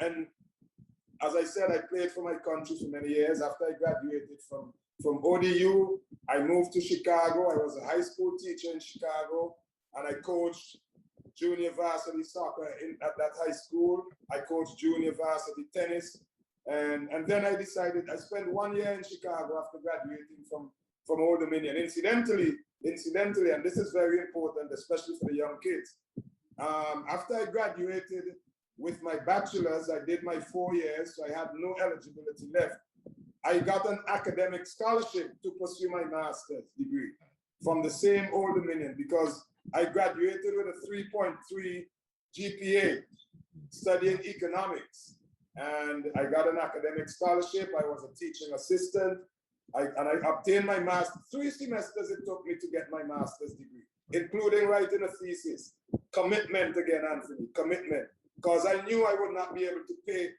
and as I said, I played for my country for many years. After I graduated from ODU, I moved to Chicago. I was a high school teacher in Chicago, and I coached junior varsity soccer at that high school. I coached junior varsity tennis. And then I decided, I spent 1 year in Chicago after graduating from Old Dominion. Incidentally, and this is very important, especially for the young kids. After I graduated with my bachelor's, I did my 4 years, so I had no eligibility left. I got an academic scholarship to pursue my master's degree from the same Old Dominion because I graduated with a 3.3 GPA studying economics. And I got an academic scholarship. I was a teaching assistant. And I obtained my master's. 3 semesters it took me to get my master's degree, including writing a thesis. Commitment again, Anthony, commitment. Because I knew I would not be able to pay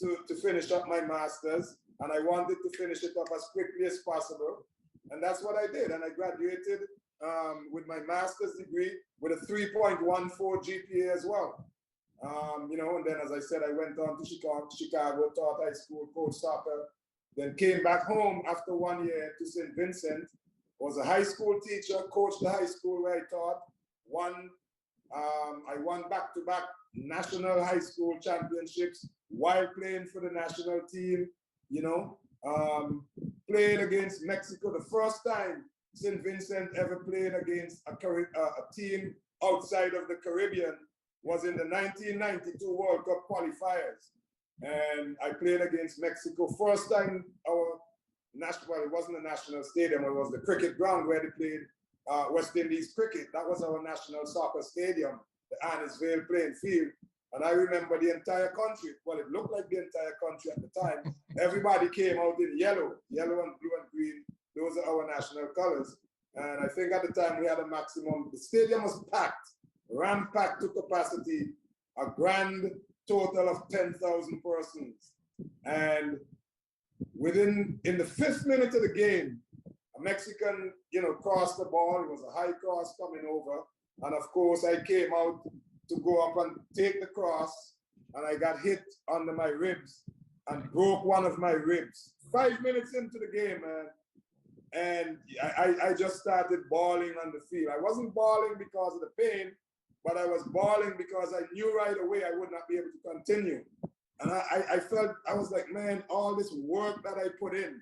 to finish up my master's. And I wanted to finish it up as quickly as possible. And that's what I did. And I graduated with my master's degree with a 3.14 GPA as well. You know, and then as I said, I went on to Chicago, taught high school, coached soccer, then came back home after 1 year to St. Vincent, was a high school teacher, coached the high school where I taught, I won back-to-back national high school championships while playing for the national team, you know, played against Mexico. The first time St. Vincent ever played against a team outside of the Caribbean was in the 1992 World Cup qualifiers. And I played against Mexico. First time our national, well, it wasn't a national stadium, it was the cricket ground where they played West Indies cricket. That was our national soccer stadium, the Annisvale playing field. And I remember the entire country, well, it looked like the entire country at the time. Everybody came out in yellow and blue and green. Those are our national colors. And I think at the time we had a maximum, the stadium was packed, ram-packed to capacity, a grand total of 10,000 persons. And in the 5th minute of the game, a Mexican, you know, crossed the ball. It was a high cross coming over. And of course, I came out to go up and take the cross, and I got hit under my ribs and broke one of my ribs. 5 minutes into the game, man. And I just started bawling on the field. I wasn't bawling because of the pain, but I was bawling because I knew right away I would not be able to continue. And I felt, I was like, man, all this work that I put in,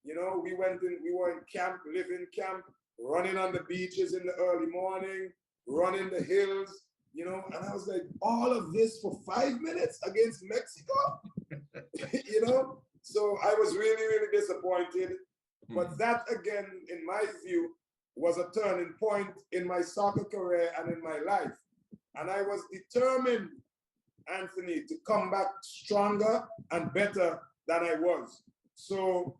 you know, we were in camp, living camp, running on the beaches in the early morning, running the hills, you know, and I was like, all of this for 5 minutes against Mexico, you know? So I was really, really disappointed. But that, again, in my view, was a turning point in my soccer career and in my life. And I was determined, Anthony, to come back stronger and better than I was. So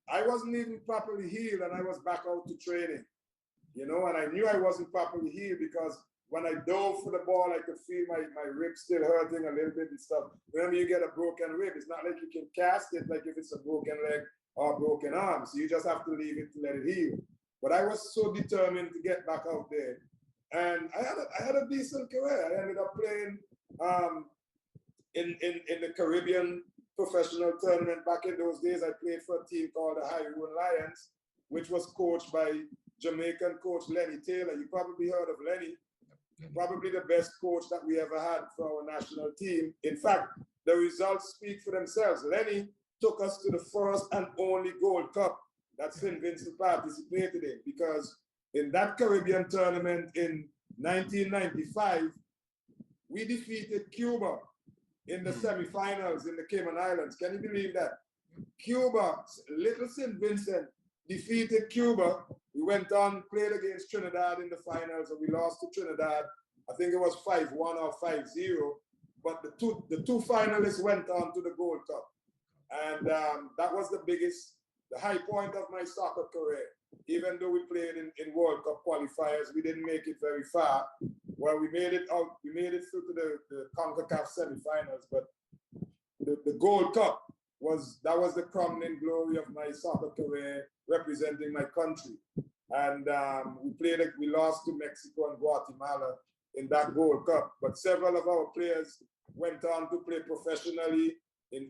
I wasn't even properly healed, and I was back out to training, you know, and I knew I wasn't properly healed because when I dove for the ball, I could feel my ribs still hurting a little bit and stuff. Remember, you get a broken rib, it's not like you can cast it like if it's a broken leg or broken arm. So you just have to leave it to let it heal. But I was so determined to get back out there. And I had a decent career. I ended up playing in the Caribbean professional tournament. Back in those days, I played for a team called the Hyroon Lions, which was coached by Jamaican coach Lenny Taylor. You probably heard of Lenny. Probably the best coach that we ever had for our national team. In fact, the results speak for themselves. Lenny took us to the first and only Gold Cup that St. Vincent participated in, because in that Caribbean tournament in 1995, we defeated Cuba in the semifinals in the Cayman Islands. Can you believe that? Cuba, little St. Vincent, defeated Cuba. We went on, played against Trinidad in the finals, and we lost to Trinidad. I think it was 5-1 or 5-0. But the two finalists went on to the Gold Cup. And that was the high point of my soccer career. Even though we played in World Cup qualifiers, we didn't make it very far. Well, we made it out. We made it through to the CONCACAF semifinals, but the Gold Cup was the crowning glory of my soccer career, representing my country. And we lost to Mexico and Guatemala in that Gold Cup. But several of our players went on to play professionally in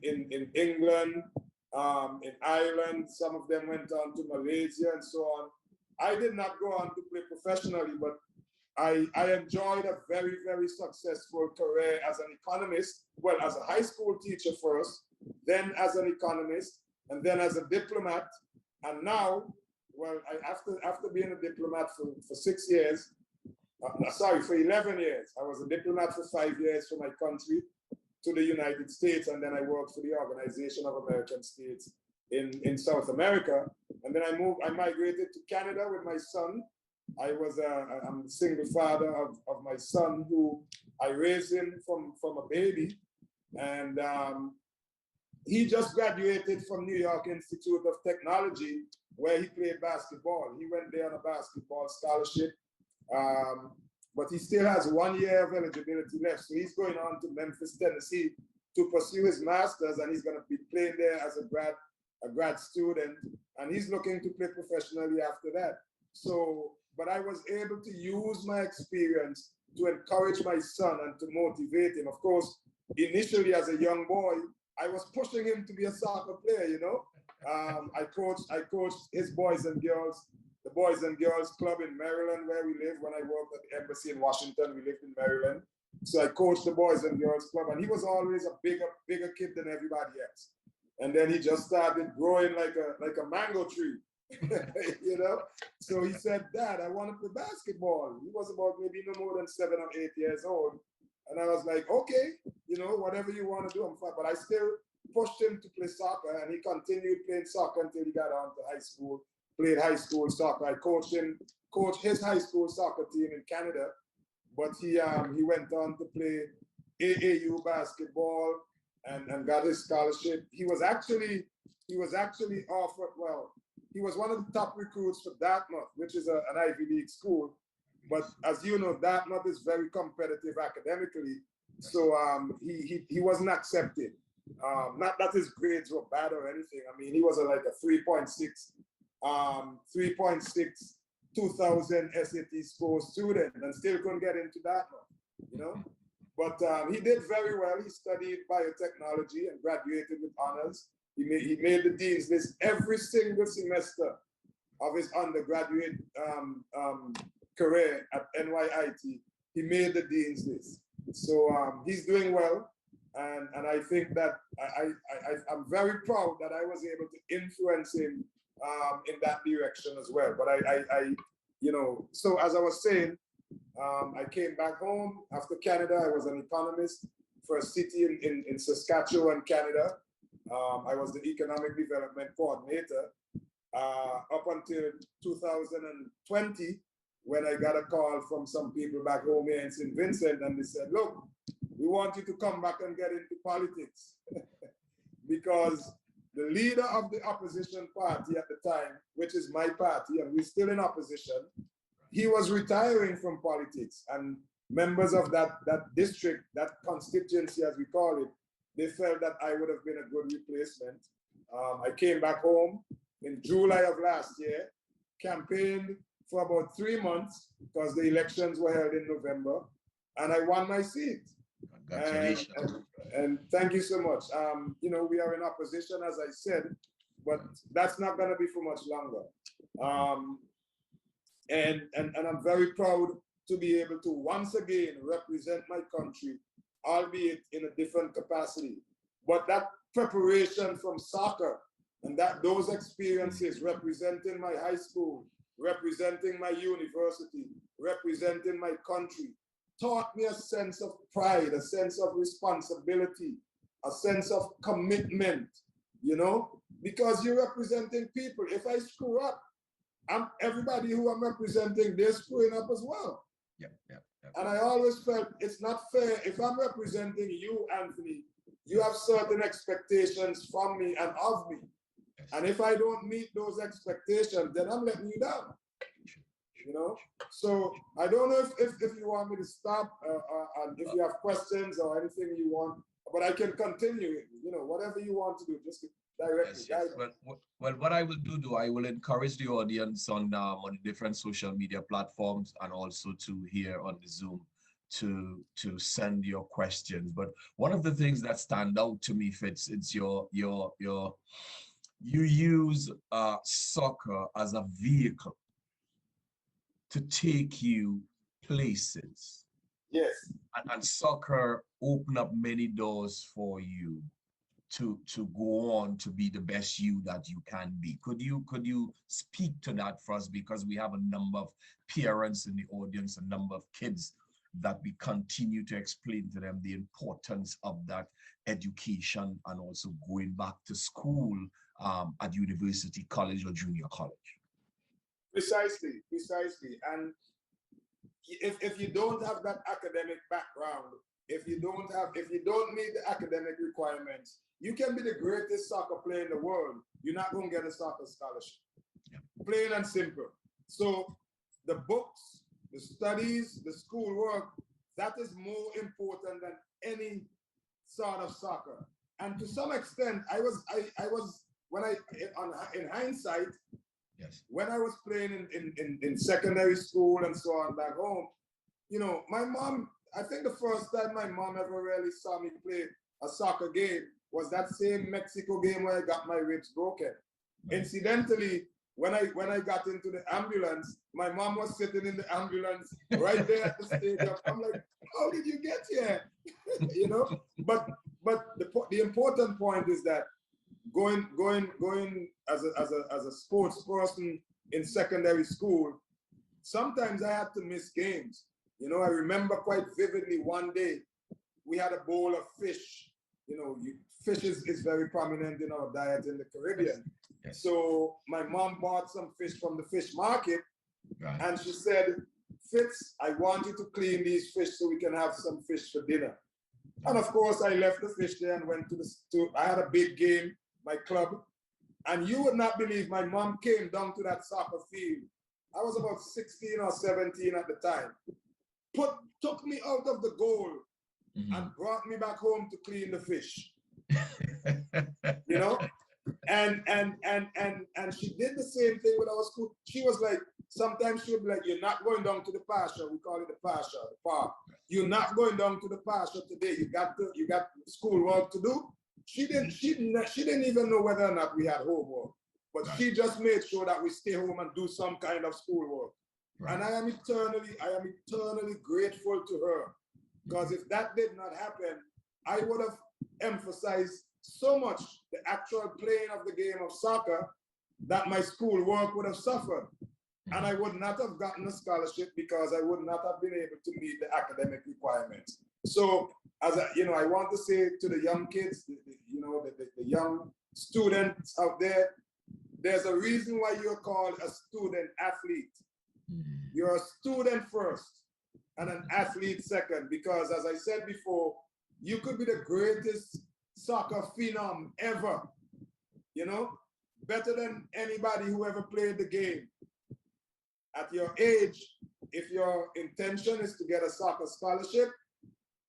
England, in Ireland. Some of them went on to Malaysia and so on. I did not go on to play professionally, but I enjoyed a very, very successful career as an economist. Well, as a high school teacher first, then as an economist, and then as a diplomat. And now, well, after being a diplomat for 6 years, for 11 years. I was a diplomat for 5 years for my country to the United States, and then I worked for the Organization of American States in South America. And then I migrated to Canada with my son. I'm a single father of my son, who I raised him from a baby. And he just graduated from New York Institute of Technology, where he played basketball. He went there on a basketball scholarship. But he still has 1 year of eligibility left. So he's going on to Memphis, Tennessee to pursue his master's, and he's going to be playing there as a grad student. And he's looking to play professionally after that. So, but I was able to use my experience to encourage my son and to motivate him. Of course, initially as a young boy, I was pushing him to be a soccer player, you know. I coached his boys and girls, the Boys and Girls Club in Maryland, where we live. When I worked at the embassy in Washington, we lived in Maryland. So I coached the Boys and Girls Club, and he was always a bigger kid than everybody else. And then he just started growing like a mango tree, you know? So he said, "Dad, I want to play basketball." He was about maybe no more than 7 or 8 years old. And I was like, "Okay, you know, whatever you want to do, I'm fine." But I still pushed him to play soccer, and he continued playing soccer until he got on to high school, played high school soccer. I coached his high school soccer team in Canada, but he went on to play AAU basketball and got his scholarship. He was actually offered, well, he was one of the top recruits for Dartmouth, which is an Ivy League school. But as you know, Dartmouth is very competitive academically. So he wasn't accepted. Not that his grades were bad or anything. I mean, he was like a 3.6 2000 SAT score student and still couldn't get into Dartmouth, you know? But he did very well. He studied biotechnology and graduated with honors. He made the dean's list every single semester of his undergraduate career at NYIT. He made the dean's list. So he's doing well. And I think that I'm very proud that I was able to influence him in that direction as well. But you know, so as I was saying, I came back home after Canada. I was an economist for a city in Saskatchewan, Canada. I was the economic development coordinator up until 2020, when I got a call from some people back home here in St. Vincent, and they said, "Look, we want you to come back and get into politics." Because the leader of the opposition party at the time, which is my party, and we're still in opposition, he was retiring from politics. And members of that district, that constituency as we call it, they felt that I would have been a good replacement. I came back home in July of last year, campaigned for about 3 months because the elections were held in November, and I won my seat. Congratulations. And thank you so much. You know, we are in opposition, as I said, but that's not going to be for much longer. And I'm very proud to be able to once again represent my country, albeit in a different capacity. But that preparation from soccer and those experiences representing my high school, representing my university, representing my country, taught me a sense of pride, a sense of responsibility, a sense of commitment, you know, because you're representing people. If I screw up, everybody who I'm representing, they're screwing up as well. Yep. And I always felt it's not fair. If I'm representing you, Anthony, you have certain expectations from me and of me. Yes. And if I don't meet those expectations, then I'm letting you down. You know, so I don't know if you want me to stop and if you have questions or anything you want, but I can continue. You know, whatever you want to do, just direct me. Yes. Well, what I will do, I will encourage the audience on the different social media platforms and also to here on the Zoom to send your questions. But one of the things that stand out to me, Fitz, it's you use soccer as a vehicle to take you places. Yes. And soccer open up many doors for you to go on to be the best you that you can be. Could you speak to that for us? Because we have a number of parents in the audience, a number of kids that we continue to explain to them the importance of that education and also going back to school at university, college, or junior college. Precisely. And if you don't have that academic background, if you don't meet the academic requirements, you can be the greatest soccer player in the world. You're not going to get a soccer scholarship. Yeah. Plain and simple. So the books, the studies, the schoolwork, that is more important than any sort of soccer. And to some extent, in hindsight, yes, when I was playing in secondary school and so on back home, you know, my mom, I think the first time my mom ever really saw me play a soccer game was that same Mexico game where I got my ribs broken. Right. Incidentally, when I got into the ambulance, my mom was sitting in the ambulance right there at the stadium. I'm like, how did you get here? You know, but the important point is that going as a sports person in secondary school, sometimes I had to miss games. You know, I remember quite vividly one day we had a bowl of fish. You know, fish is very prominent in our diet in the Caribbean. Yes. So my mom bought some fish from the fish market, right, and she said, Fitz, I want you to clean these fish so we can have some fish for dinner. And of course, I left the fish there and went I had a big game, my club. And you would not believe my mom came down to that soccer field. I was about 16 or 17 at the time. Took me out of the goal, mm-hmm, and brought me back home to clean the fish. You know? And she did the same thing with our school. She was like, sometimes she would be like, you're not going down to the pasture. We call it the pasture, the park. You're not going down to the pasture today. You got schoolwork to do. She didn't even know whether or not we had homework. But right, she just made sure that we stay home and do some kind of schoolwork. Right. And I am eternally grateful to her. Because if that did not happen, I would have emphasized so much the actual playing of the game of soccer that my schoolwork would have suffered. Mm-hmm. And I would not have gotten a scholarship because I would not have been able to meet the academic requirements. So, I want to say to the young kids, the young students out there, there's a reason why you're called a student athlete. Mm-hmm. You're a student first and an athlete second, because as I said before, you could be the greatest soccer phenom ever, you know, better than anybody who ever played the game. At your age, if your intention is to get a soccer scholarship,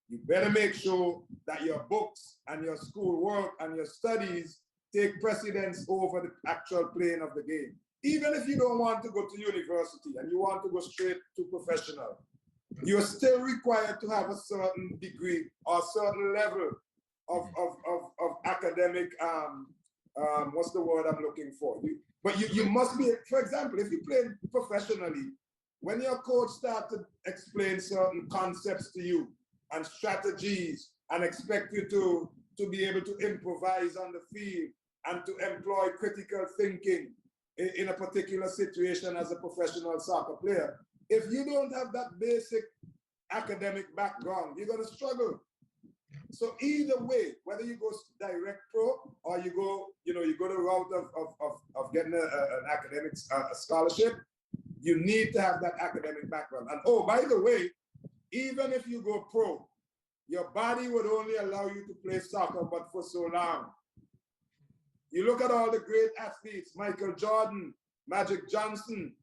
you better make sure that your books and your schoolwork and your studies take precedence over the actual playing of the game. Even if you don't want to go to university and you want to go straight to professional, you're still required to have a certain degree or a certain level of academic, what's the word I'm looking for? You must be, for example, if you play professionally, when your coach starts to explain certain concepts to you and strategies and expect you to be able to improvise on the field and to employ critical thinking in a particular situation as a professional soccer player, if you don't have that basic academic background, you're going to struggle. So either way, whether you go direct pro or you go the route of getting an academic scholarship, you need to have that academic background. And oh, by the way, even if you go pro, your body would only allow you to play soccer, but for so long. You look at all the great athletes, Michael Jordan, Magic Johnson,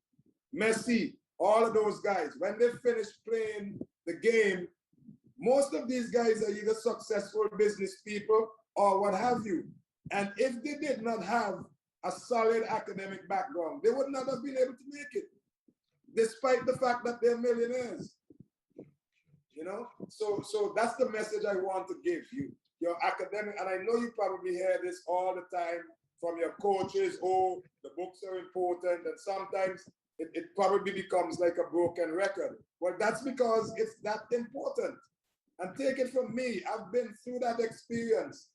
Messi, all of those guys, when they finish playing the game, most of these guys are either successful business people or what have you. And if they did not have a solid academic background, they would not have been able to make it, despite the fact that they're millionaires. you know? So that's the message I want to give you. Your academic, and I know you probably hear this all the time from your coaches, oh, the books are important, and sometimes it probably becomes like a broken record. Well, that's because it's that important. And take it from me, I've been through that experience.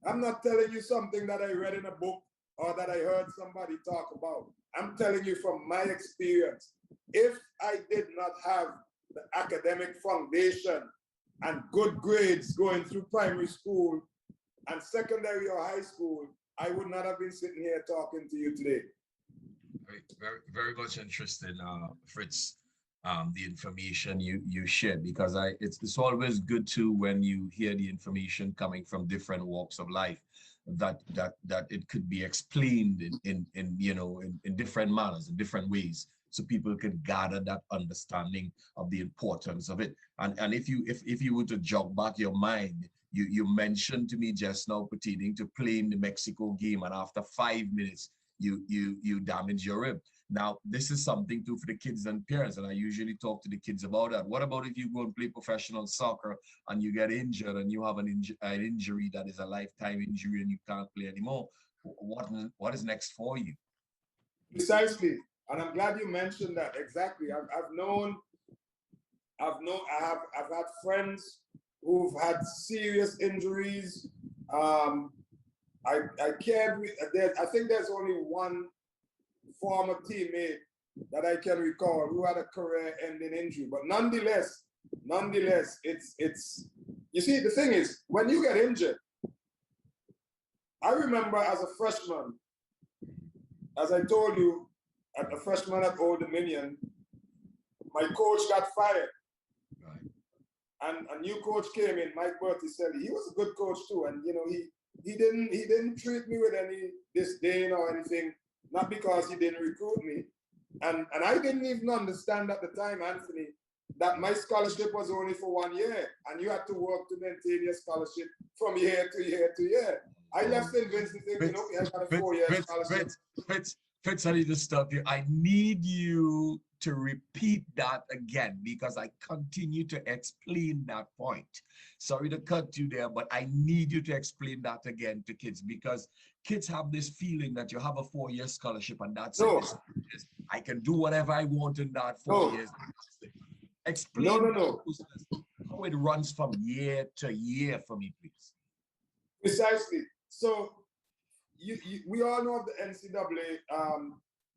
I'm not telling you something that I read in a book or that I heard somebody talk about. I'm telling you from my experience. If I did not have the academic foundation and good grades going through primary school and secondary or high school, I would not have been sitting here talking to you today. Very much interesting, Fritz, the information you shared, because it's always good to, when you hear the information coming from different walks of life, that it could be explained in you know, in different manners, in different ways, so people can gather that understanding of the importance of it. And if you were to jog back your mind, you mentioned to me just now pertaining to playing the Mexico game, and after 5 minutes you damage your rib. Now, this is something too for the kids and parents, and I usually talk to the kids about that. What about if you go and play professional soccer and you get injured and you have an injury that is a lifetime injury and you can't play anymore? What is next for you? Precisely, and I'm glad you mentioned that. Exactly. I've had friends who've had serious injuries. I can't. I think there's only one former teammate that I can recall who had a career-ending injury. But nonetheless, it's. You see, the thing is, when you get injured, I remember as a freshman, as I told you, as a freshman at Old Dominion, my coach got fired. Right. And a new coach came in, Mike Berticelli. He was a good coach too, and you know he didn't treat me with any disdain or anything, not because he didn't recruit me. And I didn't even understand at the time, Anthony, that my scholarship was only for 1 year, and you had to work to maintain your scholarship from year to year to year. I left St. Vincent thinking, okay, I got a 4-year scholarship. Fitz, I need to stop you. I need you to repeat that again, because I continue to explain that point. Sorry to cut you there, but I need you to explain that again to kids, because kids have this feeling that you have a 4-year scholarship and that's No. it. I can do whatever I want in that 4 years. Explain how it runs from year to year for me, please. Precisely. So we all know of the NCAA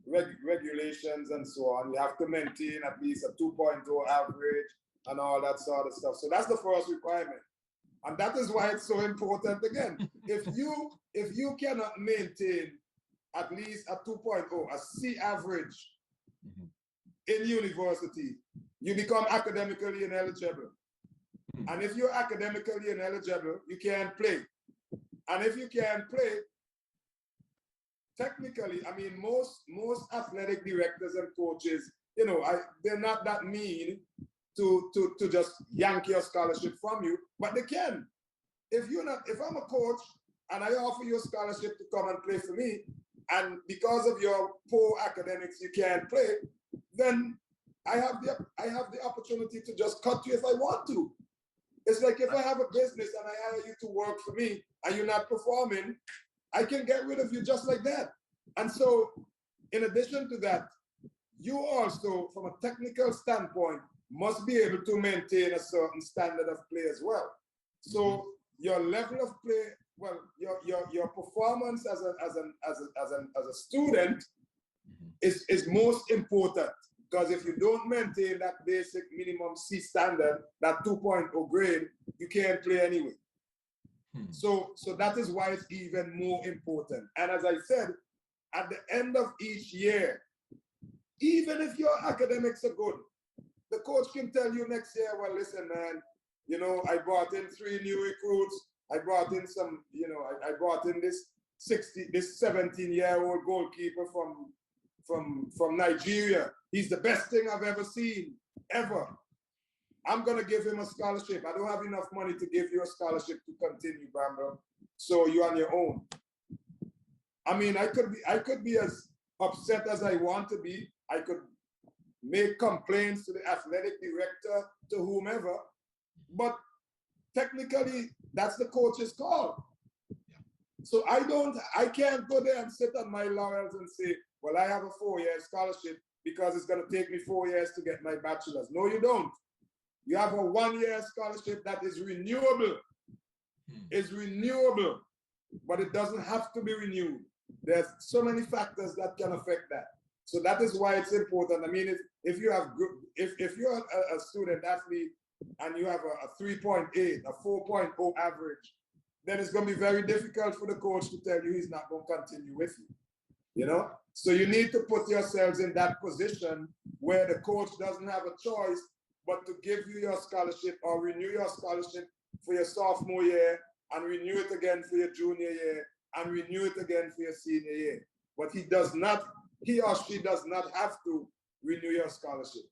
regulations and so on. You have to maintain at least a 2.0 average and all that sort of stuff. So that's the first requirement. And that is why it's so important again. If you cannot maintain at least a 2.0, a C average in university, you become academically ineligible. And if you're academically ineligible, you can't play. And if you can't play, technically, I mean, most athletic directors and coaches, you know, they're not that mean to just yank your scholarship from you, but they can. If I'm a coach and I offer you a scholarship to come and play for me, and because of your poor academics you can't play, then I have the opportunity to just cut you if I want to. It's like if I have a business and I hire you to work for me and you're not performing, I can get rid of you just like that. And so, in addition to that, you also, from a technical standpoint, must be able to maintain a certain standard of play as well. So your level of play, well, your performance as a student is most important, because if you don't maintain that basic minimum C standard, that 2.0 grade, you can't play anyway. So that is why it's even more important. And as I said, at the end of each year, even if your academics are good, the coach can tell you next year, well, listen, man, you know, I brought in 3 new recruits. I brought in some, you know, I brought in this 17-year-old goalkeeper from Nigeria. He's the best thing I've ever seen, ever. I'm going to give him a scholarship. I don't have enough money to give you a scholarship to continue, Bramble. So you're on your own. I mean, I could be as upset as I want to be. I could make complaints to the athletic director, to whomever, but technically that's the coach's call. So I can't go there and sit on my laurels and say, well, I have a 4-year scholarship because it's going to take me 4 years to get my bachelor's. No, you don't. You have a 1-year scholarship that is renewable. It's renewable, but it doesn't have to be renewed. There's so many factors that can affect that. So that is why it's important. I mean, if you're a student athlete and you have a 3.8, a 4.0 average, then it's going to be very difficult for the coach to tell you he's not going to continue with you. You know? So you need to put yourselves in that position where the coach doesn't have a choice but to give you your scholarship or renew your scholarship for your sophomore year and renew it again for your junior year and renew it again for your senior year. But he or she does not have to renew your scholarship.